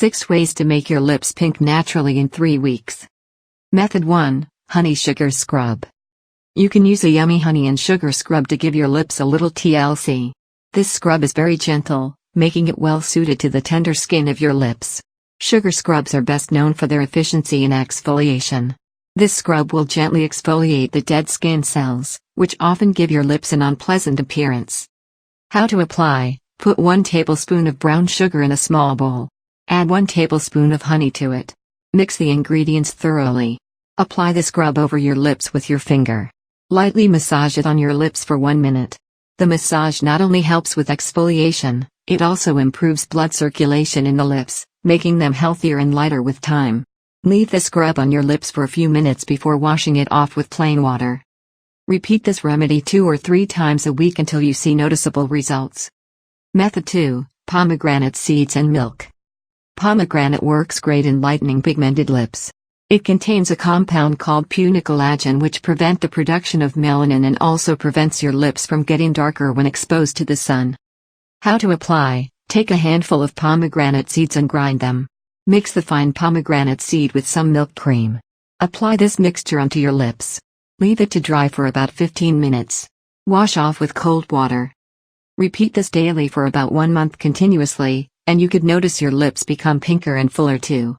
6 ways to make your lips pink naturally in 3 weeks. Method 1. Honey Sugar Scrub. You can use a yummy honey and sugar scrub to give your lips a little TLC. This scrub is very gentle, making it well suited to the tender skin of your lips. Sugar scrubs are best known for their efficiency in exfoliation. This scrub will gently exfoliate the dead skin cells, which often give your lips an unpleasant appearance. How to apply: put 1 tablespoon of brown sugar in a small bowl. Add 1 tablespoon of honey to it. Mix the ingredients thoroughly. Apply the scrub over your lips with your finger. Lightly massage it on your lips for 1 minute. The massage not only helps with exfoliation, it also improves blood circulation in the lips, making them healthier and lighter with time. Leave the scrub on your lips for a few minutes before washing it off with plain water. Repeat this remedy 2 or 3 times a week until you see noticeable results. Method 2. Pomegranate Seeds and Milk. Pomegranate works great in lightening pigmented lips. It contains a compound called punicolagen which prevents the production of melanin and also prevents your lips from getting darker when exposed to the sun. How to apply: take a handful of pomegranate seeds and grind them. Mix the fine pomegranate seed with some milk cream. Apply this mixture onto your lips. Leave it to dry for about 15 minutes. Wash off with cold water. Repeat this daily for about 1 month continuously, and you could notice your lips become pinker and fuller too.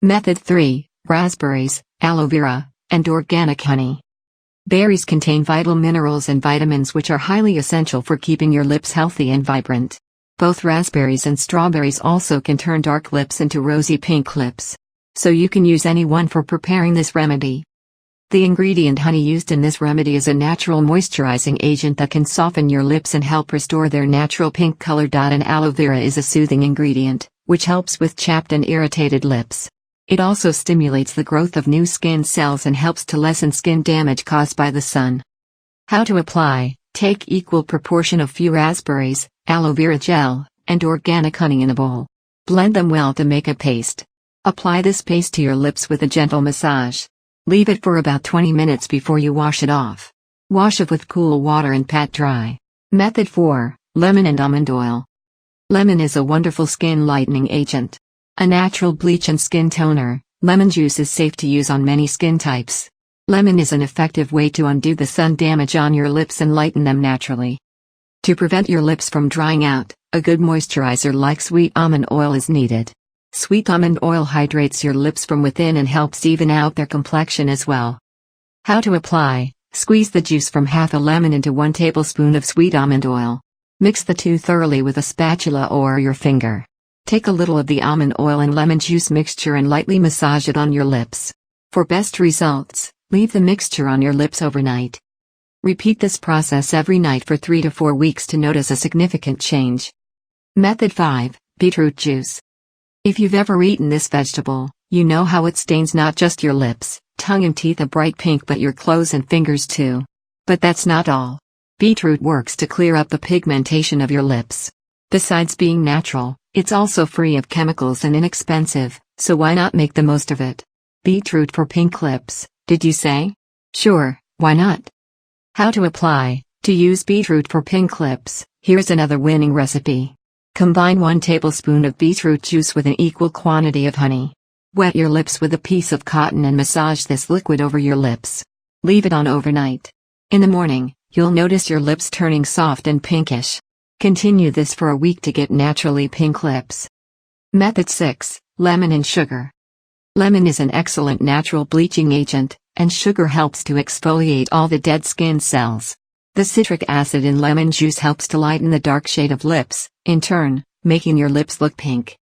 Method 3. Raspberries, aloe vera, and organic honey. Berries contain vital minerals and vitamins which are highly essential for keeping your lips healthy and vibrant. Both raspberries and strawberries also can turn dark lips into rosy pink lips. So you can use any one for preparing this remedy. The ingredient honey used in this remedy is a natural moisturizing agent that can soften your lips and help restore their natural pink color. And aloe vera is a soothing ingredient, which helps with chapped and irritated lips. It also stimulates the growth of new skin cells and helps to lessen skin damage caused by the sun. How to apply: take equal proportion of few raspberries, aloe vera gel, and organic honey in a bowl. Blend them well to make a paste. Apply this paste to your lips with a gentle massage. Leave it for about 20 minutes before you wash it off. Wash it with cool water and pat dry. Method 4. Lemon and almond oil. Lemon is a wonderful skin lightening agent. A natural bleach and skin toner, lemon juice is safe to use on many skin types. Lemon is an effective way to undo the sun damage on your lips and lighten them naturally. To prevent your lips from drying out, a good moisturizer like sweet almond oil is needed. Sweet almond oil hydrates your lips from within and helps even out their complexion as well. How to apply: squeeze the juice from half a lemon into 1 tablespoon of sweet almond oil. Mix the two thoroughly with a spatula or your finger. Take a little of the almond oil and lemon juice mixture and lightly massage it on your lips. For best results, leave the mixture on your lips overnight. Repeat this process every night for 3 to 4 weeks to notice a significant change. Method 5. Beetroot juice. If you've ever eaten this vegetable, you know how it stains not just your lips, tongue and teeth a bright pink but your clothes and fingers too. But that's not all. Beetroot works to clear up the pigmentation of your lips. Besides being natural, it's also free of chemicals and inexpensive, so why not make the most of it? Beetroot for pink lips, did you say? Sure, why not? How to apply: to use beetroot for pink lips, here's another winning recipe. Combine 1 tablespoon of beetroot juice with an equal quantity of honey. Wet your lips with a piece of cotton and massage this liquid over your lips. Leave it on overnight. In the morning, you'll notice your lips turning soft and pinkish. Continue this for a week to get naturally pink lips. Method 6. Lemon and sugar. Lemon is an excellent natural bleaching agent, and sugar helps to exfoliate all the dead skin cells. The citric acid in lemon juice helps to lighten the dark shade of lips, in turn, making your lips look pink.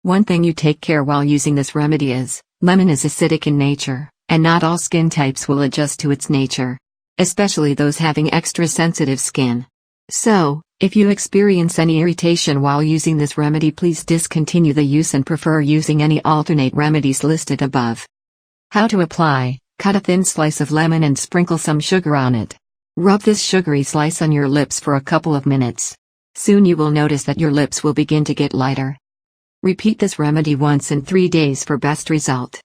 One thing you take care while using this remedy is, lemon is acidic in nature, and not all skin types will adjust to its nature. Especially those having extra sensitive skin. So, if you experience any irritation while using this remedy, please discontinue the use and prefer using any alternate remedies listed above. How to apply: cut a thin slice of lemon and sprinkle some sugar on it. Rub this sugary slice on your lips for a couple of minutes. Soon you will notice that your lips will begin to get lighter. Repeat this remedy once in 3 days for best result.